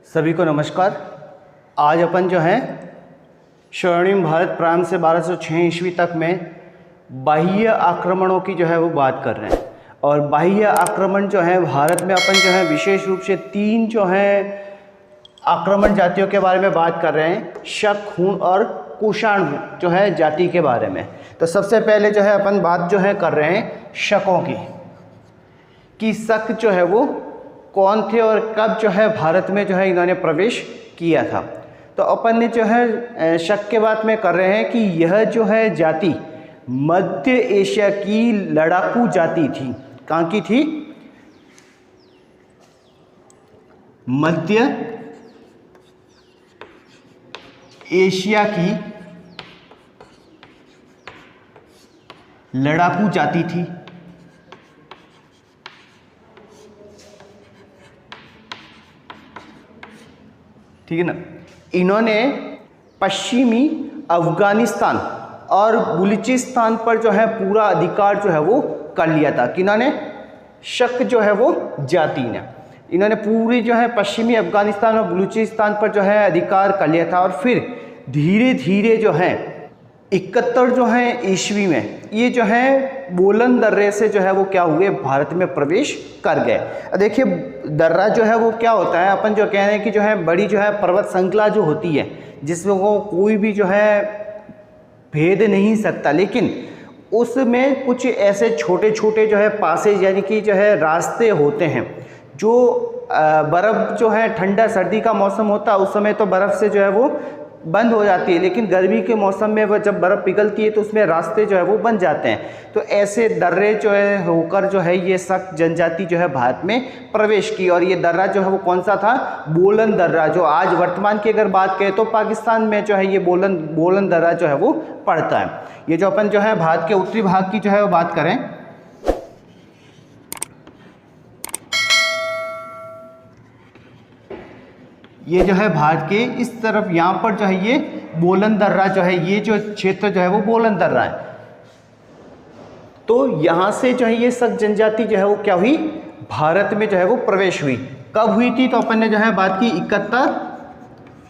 सभी को नमस्कार। आज अपन जो है स्वर्णिम भारत प्रारंभ से 1206 ईस्वी तक में बाह्य आक्रमणों की जो है वो बात कर रहे हैं। और बाह्य आक्रमण जो है भारत में अपन जो है विशेष रूप से 3 जो है आक्रमण जातियों के बारे में बात कर रहे हैं, शक, हूण और कुषाण जो है जाति के बारे में। तो सबसे पहले जो है अपन बात जो है कर रहे हैं शकों की, कि शक जो है वो कौन थे और कब जो है भारत में जो है इन्होंने प्रवेश किया था। तो अपन ने जो है शक के बात में कर रहे हैं कि यह जो है जाति मध्य एशिया की लड़ाकू जाति थी। कहाँ की थी? मध्य एशिया की लड़ाकू जाति थी। ठीक है ना। इन्होंने पश्चिमी अफगानिस्तान और बलूचिस्तान पर जो है पूरा अधिकार जो है वो कर लिया था। किन्होंने? शक जो है वो जाति ने इन्होंने पूरी जो है पश्चिमी अफगानिस्तान और बलूचिस्तान पर जो है अधिकार कर लिया था। और फिर धीरे धीरे जो है 71 जो है ईस्वी में ये जो है बोलन दर्रे से जो है वो क्या हुए, भारत में प्रवेश कर गए। देखिए दर्रा जो है वो क्या होता है, अपन जो कह रहे हैं कि जो है बड़ी जो है पर्वत श्रृंखला जो होती है जिसमें वो कोई भी जो है भेद नहीं सकता, लेकिन उसमें कुछ ऐसे छोटे छोटे जो है पासेज यानी कि जो है रास्ते होते हैं। जो बर्फ़ जो है ठंडा सर्दी का मौसम होता है उस समय तो बर्फ़ से जो है वो बंद हो जाती है, लेकिन गर्मी के मौसम में वह जब बर्फ़ पिघलती है तो उसमें रास्ते जो है वो बन जाते हैं। तो ऐसे दर्रे जो है होकर जो है ये शक जनजाति जो है भारत में प्रवेश की। और ये दर्रा जो है वो कौन सा था? बोलन दर्रा, जो आज वर्तमान की अगर बात करें तो पाकिस्तान में जो है ये बोलन दर्रा जो है वो पड़ता है। ये जो अपन जो है भारत के उत्तरी भाग की जो है वो बात करें, ये जो है भारत के इस तरफ यहाँ पर जो है ये बोलन दर्रा जो है, ये जो क्षेत्र जो है वो बोलन दर्रा है। तो यहाँ से जो है ये शक जनजाति जो है वो क्या हुई, भारत में जो है वो प्रवेश हुई। कब हुई थी? तो अपन ने जो है बात की 71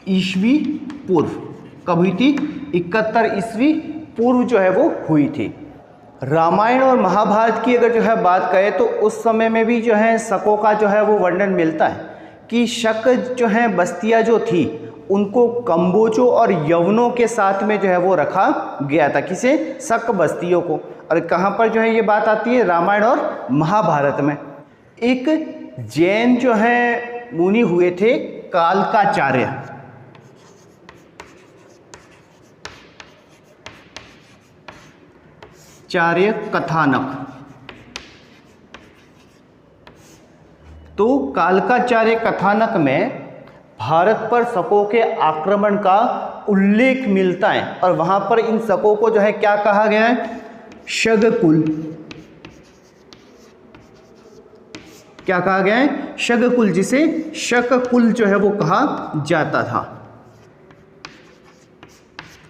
ईस्वी पूर्व। कब हुई थी? 71 ईस्वी पूर्व जो है वो हुई थी। रामायण और महाभारत की अगर जो है बात करें तो उस समय में भी जो है शकों का जो है वो वर्णन मिलता है कि शक जो है बस्तियां जो थी उनको कंबोजों और यवनों के साथ में जो है वो रखा गया था। किसे? शक बस्तियों को। और कहाँ पर जो है ये बात आती है? रामायण और महाभारत में। एक जैन जो है मुनि हुए थे कालकाचार्य, चार्य कथानक। तो कालकाचार्य कथानक में भारत पर शकों के आक्रमण का उल्लेख मिलता है और वहां पर इन शकों को जो है क्या कहा गया है? शगकुल। क्या कहा गया है? शगकुल, जिसे शककुल जो है वो कहा जाता था।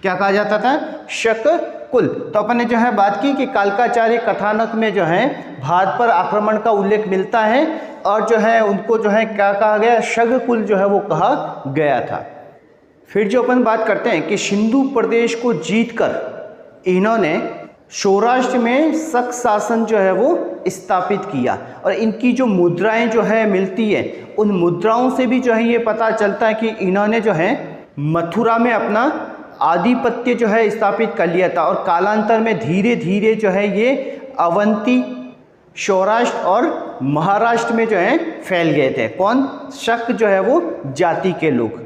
क्या कहा जाता था? शककुल। तो अपन ने जो है बात की कि कालकाचार्य कथानक में जो है भारत पर आक्रमण का उल्लेख मिलता है और जो है उनको जो है क्या कहा गया? शगकुल जो है वो कहा गया था। फिर जो अपन बात करते हैं कि सिंधु प्रदेश को जीतकर इन्होंने सौराष्ट्र में शक शासन जो है वो स्थापित किया। और इनकी जो मुद्राएं जो है मिलती है उन मुद्राओं से भी जो है ये पता चलता है कि इन्होंने जो है मथुरा में अपना आधिपत्य जो है स्थापित कर लिया था। और कालांतर में धीरे धीरे जो है ये अवंती, सौराष्ट्र और महाराष्ट्र में जो है फैल गए थे। कौन? शक जो है वो जाति के लोग।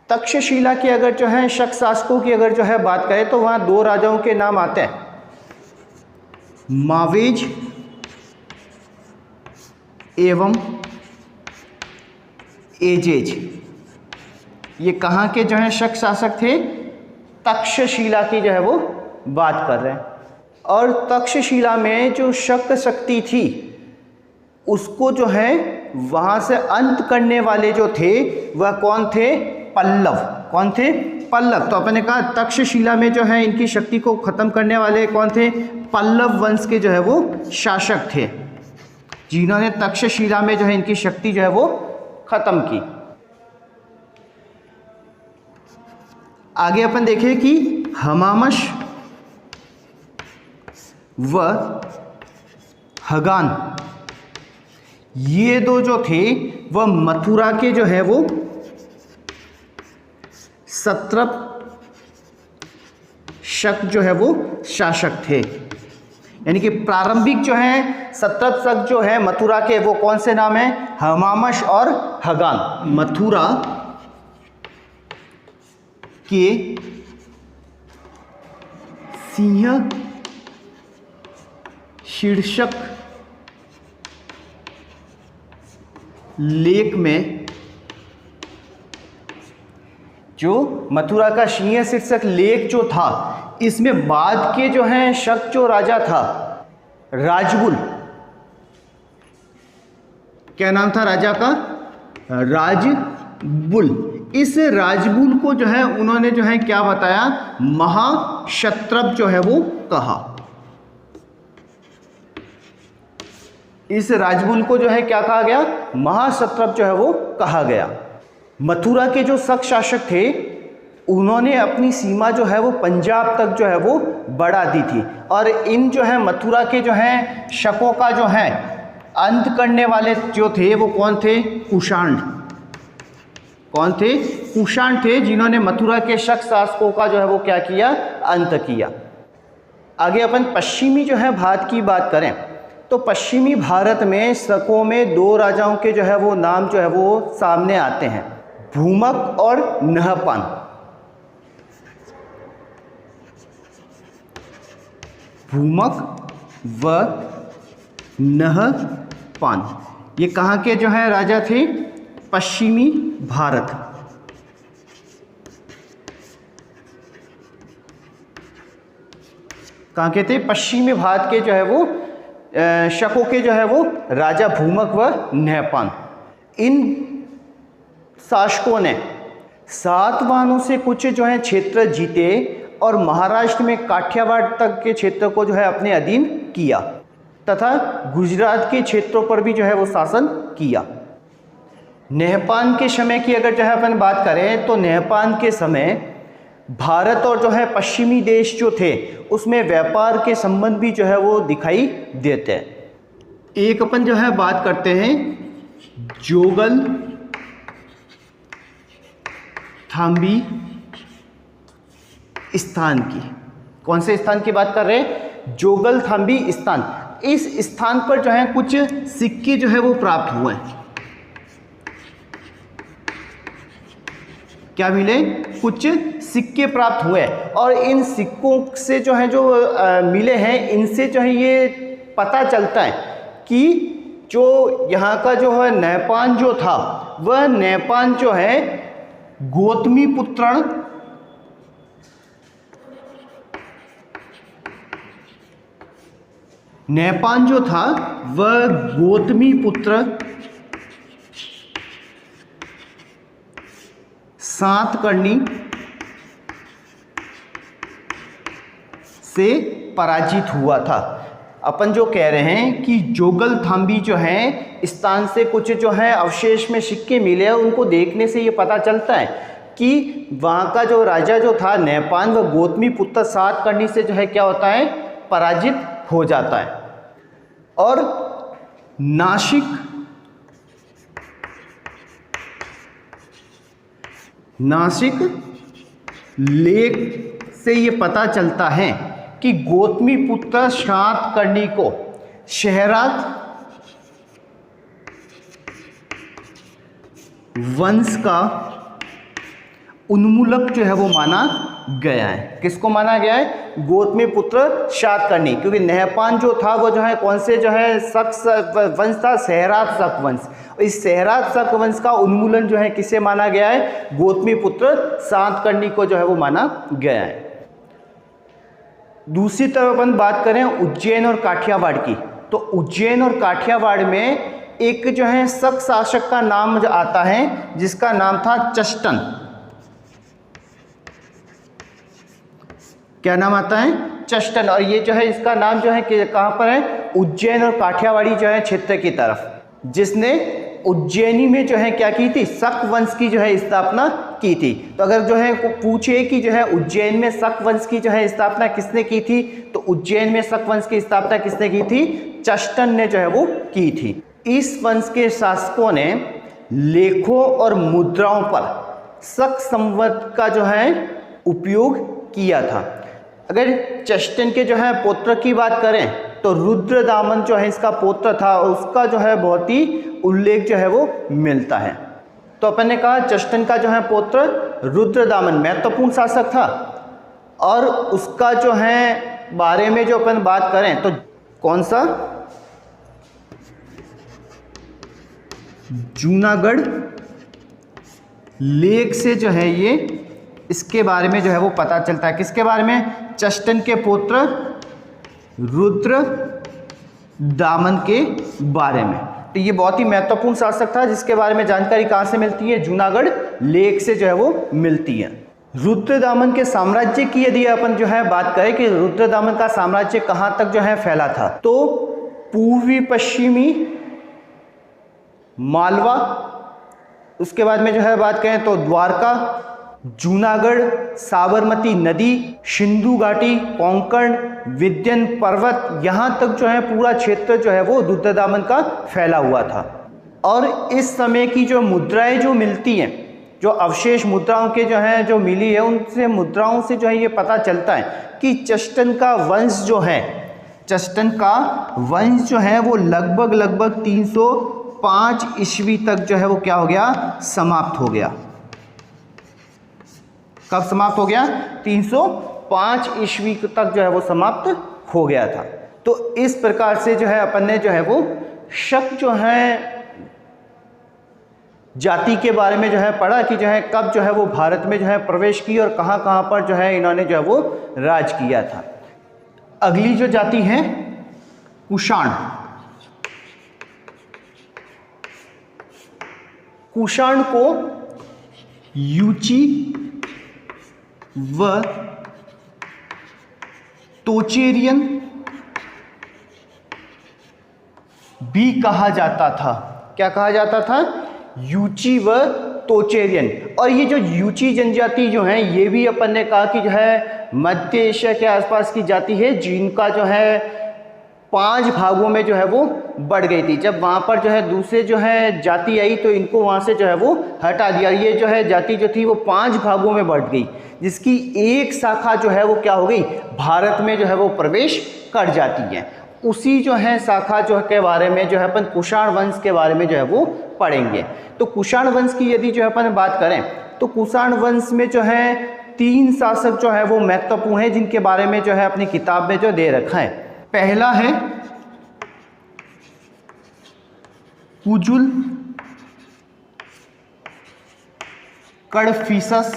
तक्षशिला के अगर जो है शक शासकों की अगर जो है बात करें तो वहाँ 2 राजाओं के नाम आते हैं, मावेज एवं एजेज। ये कहाँ के जो है शक शासक थे? तक्षशिला की जो है वो बात कर रहे हैं। और तक्षशिला में जो शक शक्ति थी उसको जो है वहाँ से अंत करने वाले जो थे वह कौन थे? पल्लव। कौन थे? पल्लव। तो अपन ने कहा तक्षशिला में जो है इनकी शक्ति को खत्म करने वाले कौन थे? पल्लव वंश के जो है वो शासक थे, जिन्होंने तक्षशिला में जो है इनकी शक्ति जो है वो खत्म की। आगे अपन देखें कि हमामश व हगान, ये दो जो थे वह मथुरा के जो है वो सत्रप शक जो है वो शासक थे। यानी कि प्रारंभिक जो है सत्रप शक जो है मथुरा के, वो कौन से नाम है? हमामश और हगान। मथुरा के सिंह शीर्षक लेख में, जो मथुरा का सिंह शीर्षक लेख जो था, इसमें बाद के जो हैं शक जो राजा था राजबुल, क्या नाम था राजा का? राजबुल। इस राजबुल को जो है उन्होंने जो है क्या बताया? महाक्षत्रप जो है वो कहा। इस राजबुल को जो है क्या कहा गया? महाक्षत्रप जो है वो कहा गया। मथुरा के जो शक शासक थे उन्होंने अपनी सीमा जो है वो पंजाब तक जो है वो बढ़ा दी थी, और इन जो है मथुरा के जो हैं शकों का जो है अंत करने वाले जो थे वो कौन थे? कुषाण। कौन थे? कुषाण थे, जिन्होंने मथुरा के शक शासकों का जो है वो क्या किया? अंत किया। आगे अपन पश्चिमी जो है भारत की बात करें तो पश्चिमी भारत में शकों में दो राजाओं के जो है वो नाम जो है वो सामने आते हैं, भूमक और नहपान। भूमक व नहपान, ये कहाँ के जो है राजा थे? पश्चिमी भारत। कहाँ के थे? पश्चिमी भारत के जो है वो शकों के जो है वो राजा भूमक व नहपान। इन शासकों ने सातवाहनों से कुछ जो है क्षेत्र जीते और महाराष्ट्र में काठियावाड़ तक के क्षेत्र को जो है अपने अधीन किया तथा गुजरात के क्षेत्रों पर भी जो है वो शासन किया। नहपान के समय की अगर जो है अपन बात करें तो नहपान के समय भारत और जो है पश्चिमी देश जो थे उसमें व्यापार के संबंध भी जो है वो दिखाई देते हैं। एक अपन जो है बात करते हैं जोगल थाम्बी स्थान की। कौन से स्थान की बात कर रहे हैं? जोगल थाम्बी स्थान। इस स्थान पर जो है कुछ सिक्के जो है वो प्राप्त हुए। क्या मिले? कुछ सिक्के प्राप्त हुए, और इन सिक्कों से जो है जो मिले हैं, इनसे जो है ये पता चलता है कि जो यहाँ का जो है नहपान जो था वह नहपान जो है गौतमी पुत्र नहपान जो था वह गौतमी पुत्र सातकर्णी से पराजित हुआ था। अपन जो कह रहे हैं कि जोगल थाम्बी जो है स्थान से कुछ जो है अवशेष में सिक्के मिले हैं, उनको देखने से ये पता चलता है कि वहाँ का जो राजा जो था नहपान व गौतमी पुत्र सातकर्णी से जो है क्या होता है? पराजित हो जाता है। और नासिक लेख से ये पता चलता है कि गौतमी पुत्र सातकर्णी को शहरात वंश का उन्मूलक जो है वो माना गया है। किसको माना गया है? गौतमी पुत्र सातकर्णी, क्योंकि नहपान जो था वो जो है कौन से जो है शक वंश था? सहरात शक वंश। इस सहरात शक वंश का उन्मूलन जो है किसे माना गया है? गौतमी पुत्र सातकर्णी को जो है वो माना गया है। दूसरी तरफ अपन बात करें उज्जैन और काठियावाड़ की, तो उज्जैन और काठियावाड़ में एक जो है शक शासक का नाम जो आता है जिसका नाम था चष्टन। क्या नाम आता है? चष्टन। और ये जो है इसका नाम जो है कहाँ पर है? उज्जैन और काठियावाड़ी जो है क्षेत्र की तरफ, जिसने उज्जैनी में जो है क्या की थी? शक वंश की जो है स्थापना की थी। तो अगर जो है पूछे कि जो है उज्जैन में शक वंश की जो है स्थापना किसने की थी, तो उज्जैन में शक वंश की स्थापना किसने की थी? चष्टन ने जो है वो की थी। इस वंश के शासकों ने लेखों और मुद्राओं पर शक संवत का जो है उपयोग किया था। अगर चष्टन के जो है पुत्र की बात करें तो रुद्रदामन जो है इसका पुत्र था, उसका जो है बहुत ही उल्लेख जो है वो मिलता है। तो अपन ने कहा चष्टन का जो है पुत्र रुद्रदामन महत्वपूर्ण शासक था, और उसका जो है बारे में जो अपन बात करें तो कौन सा? जूनागढ़ लेख से जो है ये इसके बारे में जो है वो पता चलता है। किसके बारे में? चष्टन के पुत्र रुद्रदामन के बारे में। तो ये बहुत ही महत्वपूर्ण शासक था जिसके बारे में जानकारी कहाँ से मिलती है? जूनागढ़ लेख से जो है वो मिलती है। रुद्रदामन के साम्राज्य की यदि अपन जो है बात करें कि रुद्रदामन का साम्राज्य कहाँ तक जो है फैला था, तो पूर्वी पश्चिमी मालवा, उसके बाद में जो है बात करें तो द्वारका, जूनागढ़, साबरमती नदी, सिंधु घाटी, कोंकण, विंध्य पर्वत, यहाँ तक जो है पूरा क्षेत्र जो है वो रुद्रदामन का फैला हुआ था। और इस समय की जो मुद्राएं जो मिलती हैं, जो अवशेष मुद्राओं के जो है जो मिली है, उनसे मुद्राओं से जो है ये पता चलता है कि चष्टन का वंश जो है, चष्टन का वंश जो है वो लगभग 305 ईस्वी तक जो है वो क्या हो गया? समाप्त हो गया। कब समाप्त हो गया? 305 ईस्वी तक जो है वो समाप्त हो गया था। तो इस प्रकार से जो है अपन ने जो है वो शक जो है जाति के बारे में जो है पढ़ा कि जो है कब जो है वो भारत में जो है प्रवेश की और कहाँ कहाँ पर जो है इन्होंने जो है वो राज किया था। अगली जो जाति है कुषाण। कुषाण को यूची व तोचेरियन भी कहा जाता था। क्या कहा जाता था? यूची व तोचेरियन। और ये जो यूची जनजाति जो है ये भी अपन ने कहा कि जो है मध्य एशिया के आसपास की जाति है, जिनका जो है 5 भागों में जो है वो बढ़ गई थी। जब वहाँ पर जो है दूसरे जो है जाति आई तो इनको वहाँ से जो है वो हटा दिया। ये जो है जाति जो थी वो 5 भागों में बढ़ गई, जिसकी एक शाखा जो है वो क्या हो गई? भारत में जो है वो प्रवेश कर जाती है। उसी जो है शाखा जो के बारे में जो है अपन कुषाण वंश के बारे में जो है वो पढ़ेंगे। तो कुषाण वंश की यदि जो है अपन बात करें तो कुषाण वंश में जो है 3 शासक जो है वो महत्वपूर्ण है, जिनके बारे में जो है अपनी किताब में जो दे रखा है। पहला है कुजुल कड़फिसस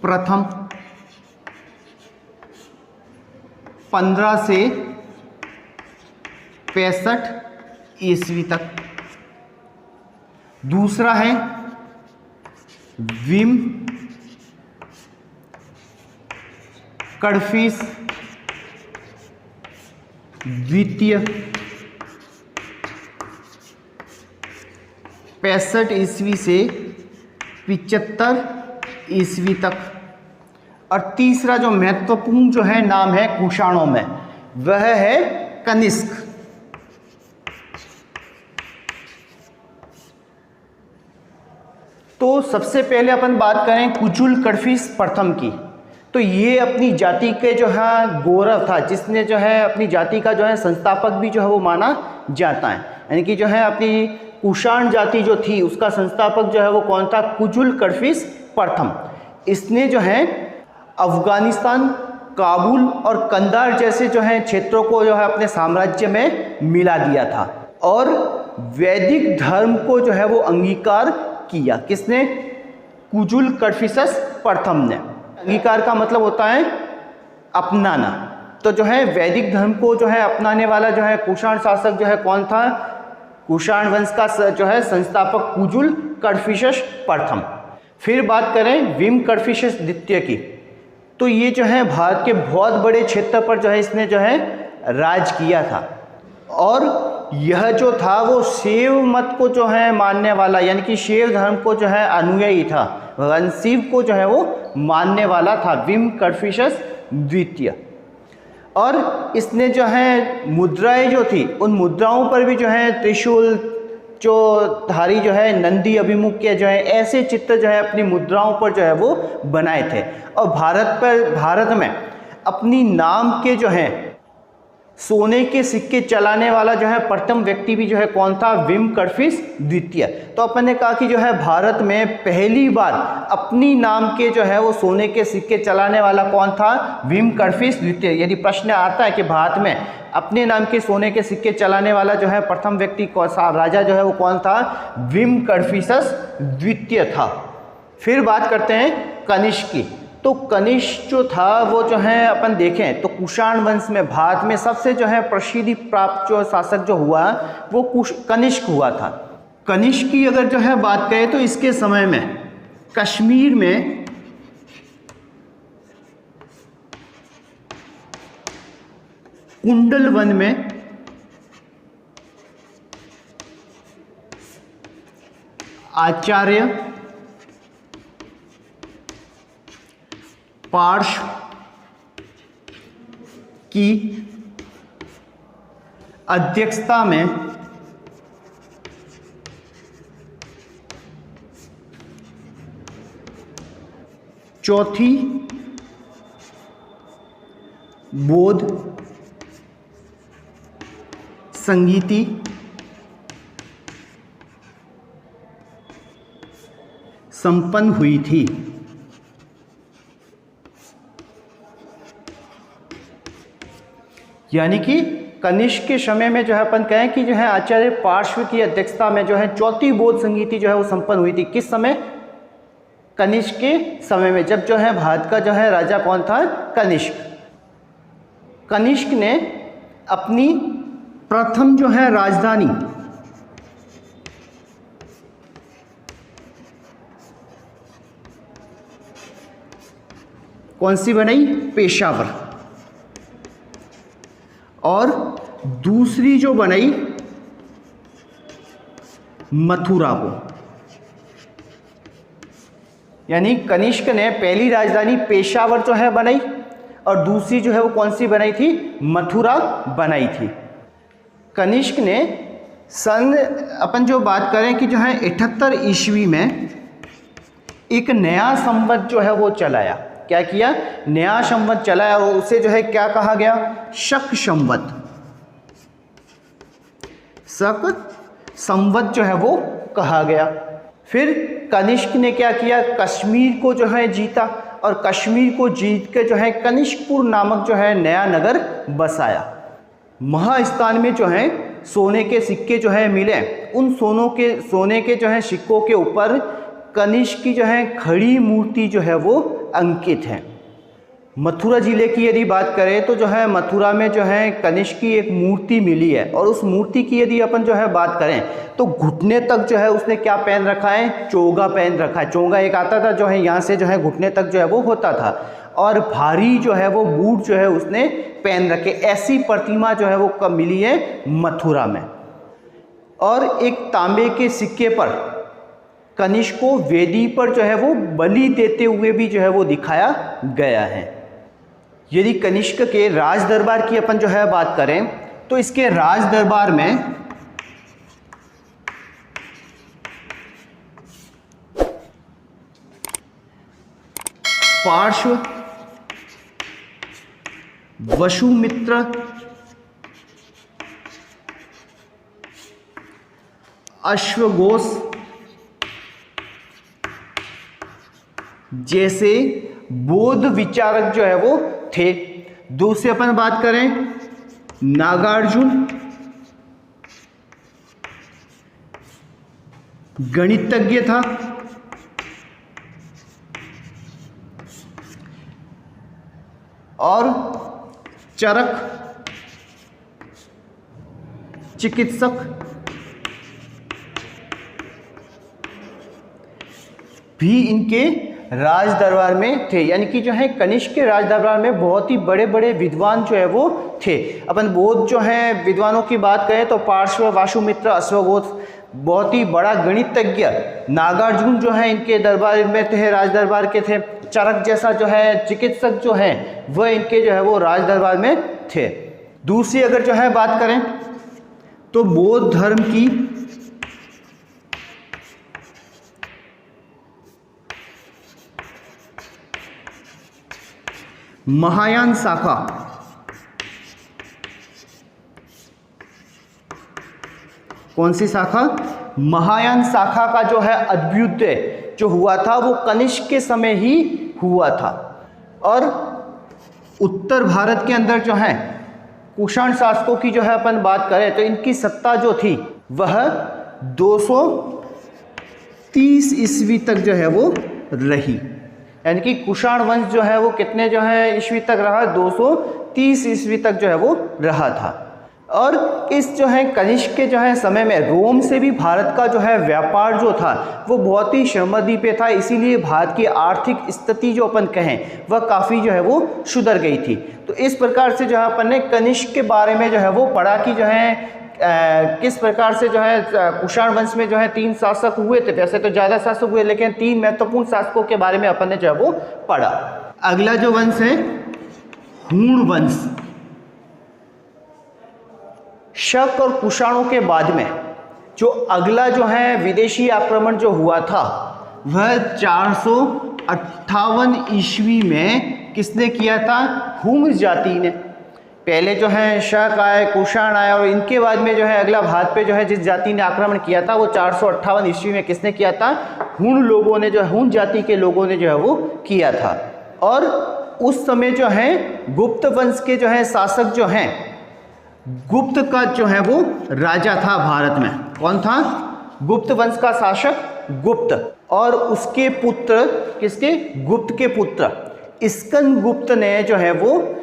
प्रथम 15 से 65 ईस्वी तक। दूसरा है विम कड़फिस द्वितीय 65 ईस्वी से 75 ईस्वी तक। और तीसरा जो महत्वपूर्ण जो है नाम है कुषाणों में, वह है कनिष्क। तो सबसे पहले अपन बात करें कुजुल कड़फिस प्रथम की, तो ये अपनी जाति के जो है गौरव था, जिसने जो है अपनी जाति का जो है संस्थापक भी जो है वो माना जाता है। यानी कि जो है अपनी कुषाण जाति जो थी उसका संस्थापक जो है वो कौन था? कुजुल कड़फिस प्रथम। इसने जो है अफगानिस्तान, काबुल और कंधार जैसे जो है क्षेत्रों को जो है अपने साम्राज्य में मिला दिया था और वैदिक धर्म को जो है वो अंगीकार किया। किसने? कुजुल कड़फिसस प्रथम ने। अंगीकार का मतलब होता है अपनाना। तो जो है वैदिक धर्म को जो है अपनाने वाला जो है कुषाण शासक जो है कौन था? कुषाण वंश का जो है संस्थापक कुजुल कड़फिसस प्रथम। फिर बात करें विम कड़फिसस द्वितीय की, तो ये जो है भारत के बहुत बड़े क्षेत्र पर जो है इसने जो है राज किया था। और यह जो था वो शैव मत को जो है मानने वाला, यानी कि शैव धर्म को जो है अनुयायी था, भगवान शिव को जो है वो मानने वाला था, विम कर्फिशस द्वितीय। और इसने जो है मुद्राएं जो थी उन मुद्राओं पर भी जो है त्रिशूल जो धारी जो है नंदी अभिमुख के जो है ऐसे चित्र जो है अपनी मुद्राओं पर जो है वो बनाए थे। और भारत में अपनी नाम के जो है सोने के सिक्के चलाने वाला जो है प्रथम व्यक्ति भी जो है कौन था, विम कर्फिश द्वितीय। तो अपन ने कहा कि जो है भारत में पहली बार अपनी नाम के जो है वो सोने के सिक्के चलाने वाला कौन था, विम कर्फिश द्वितीय। यदि प्रश्न आता है कि भारत में अपने नाम के सोने के सिक्के चलाने वाला जो है प्रथम व्यक्ति कौन सा राजा जो है वो कौन था, विम कर्फिशस द्वितीय था। फिर बात करते हैं कनिष्क की। तो कनिष्क जो था वो जो है अपन देखें तो कुषाण वंश में भारत में सबसे जो है प्रसिद्धि प्राप्त जो शासक जो हुआ वो कनिष्क हुआ था। कनिष्क की अगर जो है बात करें तो इसके समय में कश्मीर में कुंडल वन में आचार्य पार्श्व की अध्यक्षता में चौथी बौद्ध संगीति संपन्न हुई थी। यानी कि कनिष्क के समय में जो है अपन कहें कि जो है आचार्य पार्श्व की अध्यक्षता में जो है चौथी बौद्ध संगीति जो है वो संपन्न हुई थी। किस समय, कनिष्क के समय में, जब जो है भारत का जो है राजा कौन था, कनिष्क। कनिष्क ने अपनी प्रथम जो है राजधानी कौन सी बनाई, पेशावर, और दूसरी जो बनाई मथुरा को। यानी कनिष्क ने पहली राजधानी पेशावर जो है बनाई और दूसरी जो है वो कौन सी बनाई थी, मथुरा बनाई थी। कनिष्क ने सन अपन जो बात करें कि जो है 78 ईस्वी में एक नया संवत जो है वो चलाया। क्या किया, नया संवत चलाया और उसे जो है क्या कहा गया, शक संवत। शक संवत जो है वो कहा गया। फिर कनिष्क ने क्या किया, कश्मीर को जो है जीता और कश्मीर को जीत के जो है कनिष्कपुर नामक जो है नया नगर बसाया। महास्थान में जो है सोने के सिक्के जो है मिले, उन सोने के जो है सिक्कों के ऊपर कनिष्क की जो है खड़ी मूर्ति जो है वो अंकित है। मथुरा जिले की यदि बात करें तो जो है मथुरा में जो है कनिष्क की एक मूर्ति मिली है और उस मूर्ति की यदि अपन जो है बात करें तो घुटने तक जो है उसने क्या पहन रखा है, चोगा पहन रखा है। चोगा एक आता था जो है यहाँ से जो है घुटने तक जो है वो होता था और भारी जो है वो बूट जो है उसने पहन रखे। ऐसी प्रतिमा जो है वो कब मिली है, मथुरा में। और एक तांबे के सिक्के पर कनिष्क को वेदी पर जो है वो बलि देते हुए भी जो है वो दिखाया गया है। यदि कनिष्क के राज दरबार की अपन जो है बात करें तो इसके राज दरबार में पार्श्व, वसुमित्र, अश्वघोष जैसे बौद्ध विचारक जो है वो थे। दूसरी अपन बात करें नागार्जुन गणितज्ञ था। और चरक चिकित्सक भी इनके राज दरबार में थे, यानी कि जो है कनिष्क के राज दरबार में बहुत ही बड़े बड़े विद्वान जो है वो थे। अपन बौद्ध जो है विद्वानों की बात करें तो पार्श्व, वासुमित्र, अश्वघोष, बहुत ही बड़ा गणितज्ञ नागार्जुन जो है इनके दरबार में थे, राज दरबार के थे। चरक जैसा जो है चिकित्सक जो है वह इनके जो है वो राज दरबार में थे। दूसरी अगर जो है बात करें तो बौद्ध धर्म की महायान शाखा, कौन सी शाखा? महायान शाखा का जो है अभ्युदय जो हुआ था वो कनिष्क के समय ही हुआ था। और उत्तर भारत के अंदर जो है कुषाण शासकों की जो है अपन बात करें तो इनकी सत्ता जो थी वह 230 ईस्वी तक जो है वो रही, यानी कि कुषाण वंश जो है वो कितने जो है ईस्वी तक रहा? 230 ईस्वी तक जो है वो रहा था। और इस जो है कनिष्क के जो है समय में रोम से भी भारत का जो है व्यापार जो था वो बहुत ही समृद्धि पे था, इसीलिए भारत की आर्थिक स्थिति जो अपन कहें वह काफ़ी जो है वो सुधर गई थी। तो इस प्रकार से जो है अपन ने कनिष्क के बारे में जो है वो पढ़ा कि जो है किस प्रकार से जो है कुषाण वंश में जो है 3 शासक हुए थे। वैसे तो ज़्यादा शासक हुए लेकिन 3 महत्वपूर्ण शासकों के बारे में अपन ने जो है वो पढ़ा। अगला जो वंश है हूण वंश। शक और कुषाणों के बाद में जो अगला जो है विदेशी आक्रमण जो हुआ था वह 458 ईस्वी में किसने किया था? हुण जाति ने। पहले जो है शक आए, कुषाण आए और इनके बाद में जो है अगला भारत पे जो है जिस जाति ने आक्रमण किया था वो 458 ईस्वी में किसने किया था? हुण लोगों ने, जो हुण जाति के लोगों ने जो है वो किया था। और उस समय जो है गुप्त वंश के जो है शासक जो हैं, गुप्त का जो है वो राजा था भारत में। कौन था? गुप्त वंश का शासक गुप्त। और उसके पुत्र किसके? गुप्त के पुत्र स्कंदगुप्त ने जो है वो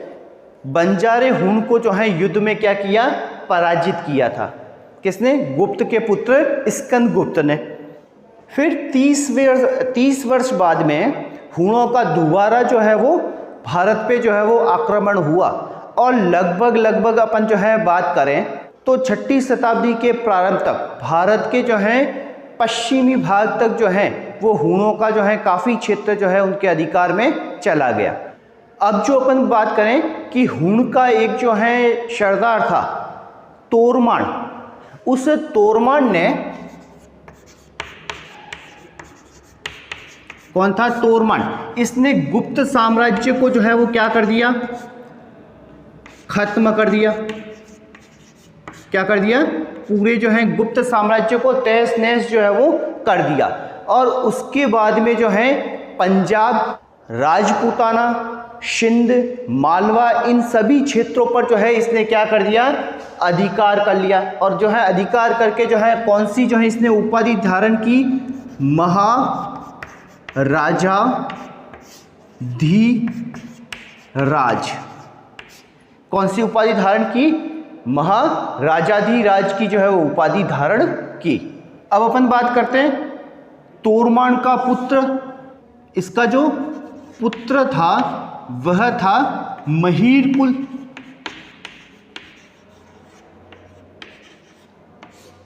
बंजारे हुण को जो है युद्ध में क्या किया? पराजित किया था। किसने? गुप्त के पुत्र स्कंदगुप्त ने। फिर 30 वर्ष बाद में हुणों का दोबारा जो है वो भारत पे जो है वो आक्रमण हुआ और लगभग अपन जो है बात करें तो 6ठी शताब्दी के प्रारंभ तक भारत के जो है पश्चिमी भाग तक जो है वो हुणों का जो है काफ़ी क्षेत्र जो है उनके अधिकार में चला गया। अब जो अपन बात करें कि हुण का एक जो है सरदार था तोरमान, उस तोरमान ने, कौन था? तोरमान। इसने गुप्त साम्राज्य को जो है वो क्या कर दिया? खत्म कर दिया। क्या कर दिया? पूरे जो है गुप्त साम्राज्य को तहस नहस जो है वो कर दिया। और उसके बाद में जो है पंजाब, राजपूताना, सिंध, मालवा, इन सभी क्षेत्रों पर जो है इसने क्या कर दिया? अधिकार कर लिया। और जो है अधिकार करके जो है कौन सी जो है इसने उपाधि धारण की? महाराजाधिराज। कौन सी उपाधि धारण की? महाराजाधिराज की जो है वो उपाधि धारण की। अब अपन बात करते हैं तोरमान का पुत्र, इसका जो पुत्र था वह था महीरकुल।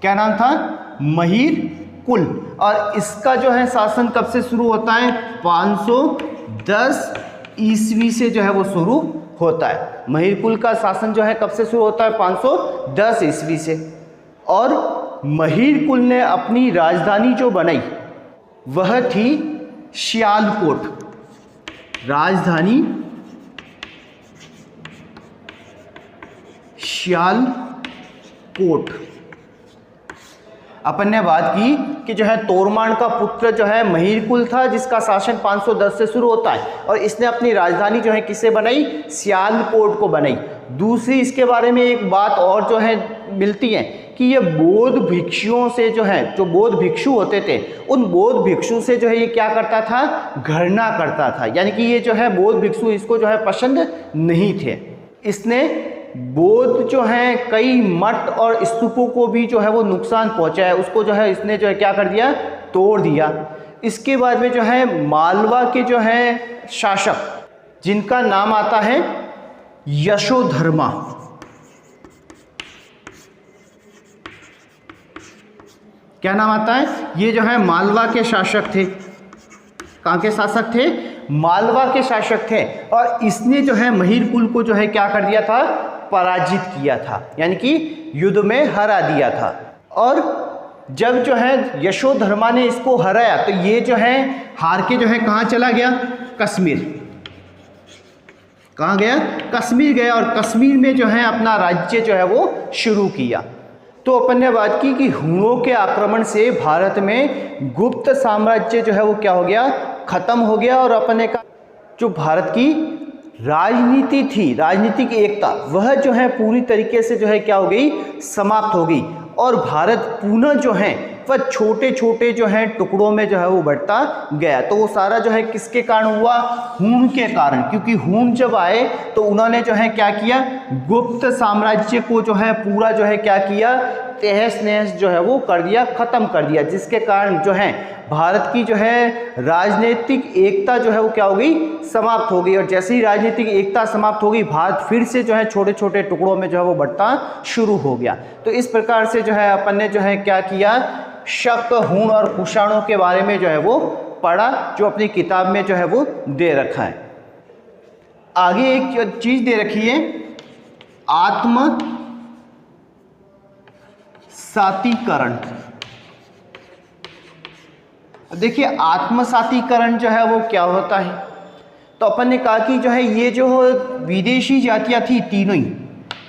क्या नाम था? महीरकुल। और इसका जो है शासन कब से शुरू होता है? 510 ईस्वी से जो है वो शुरू होता है। महीरकुल का शासन जो है कब से शुरू होता है? 510 ईस्वी से। और महीरकुल ने अपनी राजधानी जो बनाई वह थी सियालकोट। राजधानी सियालकोट। अपन ने बात की कि जो है तोरमान का पुत्र जो है महीरकुल था जिसका शासन 510 से शुरू होता है और इसने अपनी राजधानी जो है किससे बनाई? सियालकोट को बनाई। दूसरी इसके बारे में एक बात और जो है मिलती है कि ये बौद्ध भिक्षुओं से जो है, जो बौद्ध भिक्षु होते थे उन बौद्ध भिक्षु से जो है ये क्या करता था? घृणा करता था। यानी कि ये जो है बौद्ध भिक्षु इसको जो है पसंद नहीं थे। इसने बौद्ध जो है कई मठ और स्तूपों को भी जो है वो नुकसान पहुंचाया, उसको जो है इसने जो है क्या कर दिया? तोड़ दिया। इसके बाद में जो है मालवा के जो है शासक जिनका नाम आता है यशोधर्मा। क्या नाम आता है? ये जो है मालवा के शासक थे। कहाँ के शासक थे? मालवा के शासक थे। और इसने जो है महिरकुल को जो है क्या कर दिया था? पराजित किया था, यानी कि युद्ध में हरा दिया था। और जब जो है यशोधर्मा ने इसको हराया तो ये जो है हार के जो है कहाँ चला गया? कश्मीर। कहाँ गया? कश्मीर गया। और कश्मीर में जो है अपना राज्य जो है वो शुरू किया। तो अपन ने बात की कि हुणों के आक्रमण से भारत में गुप्त साम्राज्य जो है वो क्या हो गया? खत्म हो गया। और अपन ने कहा जो भारत की राजनीति थी, राजनीतिक एकता, वह जो है पूरी तरीके से जो है क्या हो गई? समाप्त हो गई। और भारत पुनः जो है वह छोटे छोटे जो है टुकड़ों में जो है वो बढ़ता गया। तो वो सारा जो है किसके कारण हुआ? हुण के कारण। क्योंकि हुण जब आए तो उन्होंने जो है क्या किया? गुप्त साम्राज्य को जो है पूरा जो है क्या किया? तहस नहस जो है वो कर दिया, खत्म कर दिया। जिसके कारण जो है भारत की जो है राजनीतिक एकता जो है वो क्या हो गई? समाप्त हो गई। और जैसे ही राजनीतिक एकता समाप्त हो गई, भारत फिर से जो है छोटे छोटे टुकड़ों में जो है वो बढ़ता शुरू हो गया। तो इस प्रकार से जो है अपन ने जो है क्या किया? शक, हुण और कुषाणों के बारे में जो है वो पढ़ा, जो अपनी किताब में जो है वो दे रखा है। आगे एक चीज दे रखी है, आत्म सातीकरण। देखिए आत्मसातीकरण जो है वो क्या होता है? तो अपन ने कहा कि जो है ये जो विदेशी जातियां थी तीनों ही,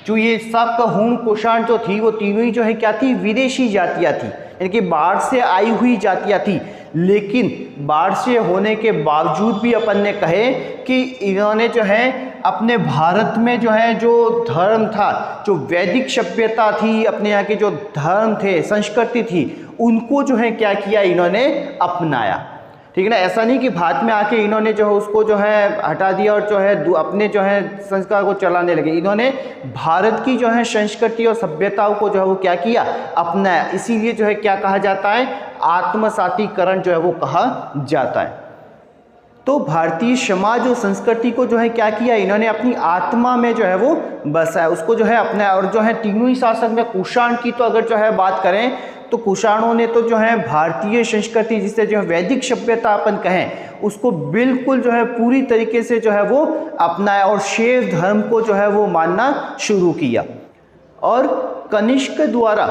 जो ये शक, हुण, कुषाण जो थी वो तीनों ही जो है क्या थी? विदेशी जातियां थी, यानी कि बाहर से आई हुई जातियां थी। लेकिन बाहर से होने के बावजूद भी अपन ने कहे कि इन्होंने जो है अपने भारत में जो है जो धर्म था, जो वैदिक सभ्यता थी, अपने यहाँ के जो धर्म थे, संस्कृति थी, उनको जो है क्या किया? इन्होंने अपनाया। ठीक है ना? ऐसा नहीं कि भारत में आके इन्होंने जो है उसको जो है हटा दिया और जो है अपने जो है संस्कार को चलाने लगे। इन्होंने भारत की जो है संस्कृति और सभ्यताओं को जो है वो क्या किया? अपनाया। इसीलिए जो है क्या कहा जाता है? आत्मसातीकरण जो है वो कहा जाता है। तो भारतीय समाज और संस्कृति को जो है क्या किया? इन्होंने अपनी आत्मा में जो है वो बसाया, उसको जो है अपनाया। और जो है तीनों ही शासक में कुषाण की तो अगर जो है बात करें तो कुषाणों ने तो जो है भारतीय संस्कृति, जिसे जो है वैदिक सभ्यता अपन कहें, उसको बिल्कुल जो है पूरी तरीके से जो है वो अपनाया और शैव धर्म को जो है वो मानना शुरू किया। और कनिष्क द्वारा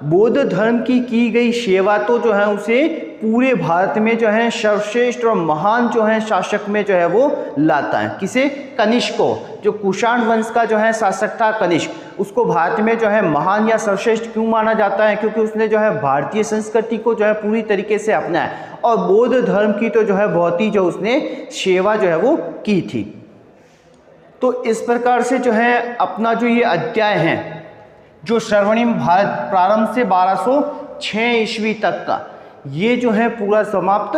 बौद्ध धर्म की गई सेवा तो जो है उसे पूरे भारत में जो है सर्वश्रेष्ठ और महान जो है शासक में जो है वो लाता है। किसे? कनिष्क को। जो कुषाण वंश का जो है शासक था कनिष्क, उसको भारत में जो है महान या सर्वश्रेष्ठ क्यों माना जाता है? क्योंकि उसने जो है भारतीय संस्कृति को जो है पूरी तरीके से अपनाया और बौद्ध धर्म की तो जो है बहुत ही जो उसने सेवा जो है वो की थी। तो इस प्रकार से जो है अपना जो ये अध्याय है, जो स्वर्णिम भारत प्रारंभ से 1206 ईस्वी तक का, ये जो है पूरा समाप्त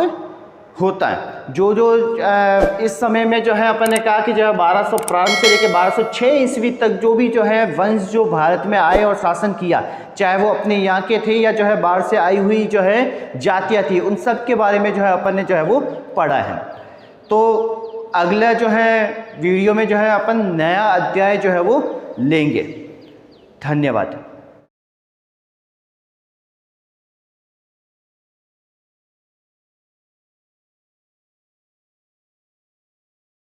होता है। जो इस समय में जो है अपन ने कहा कि जो है 1200 प्रारंभ से लेकर 1206 ईस्वी तक जो भी जो है वंश जो भारत में आए और शासन किया, चाहे वो अपने यहाँ के थे या जो है बाहर से आई हुई जो है जातियाँ थी, उन सब के बारे में जो है अपन ने जो है वो पढ़ा है। तो अगला जो है वीडियो में जो है अपन नया अध्याय जो है वो लेंगे। धन्यवाद।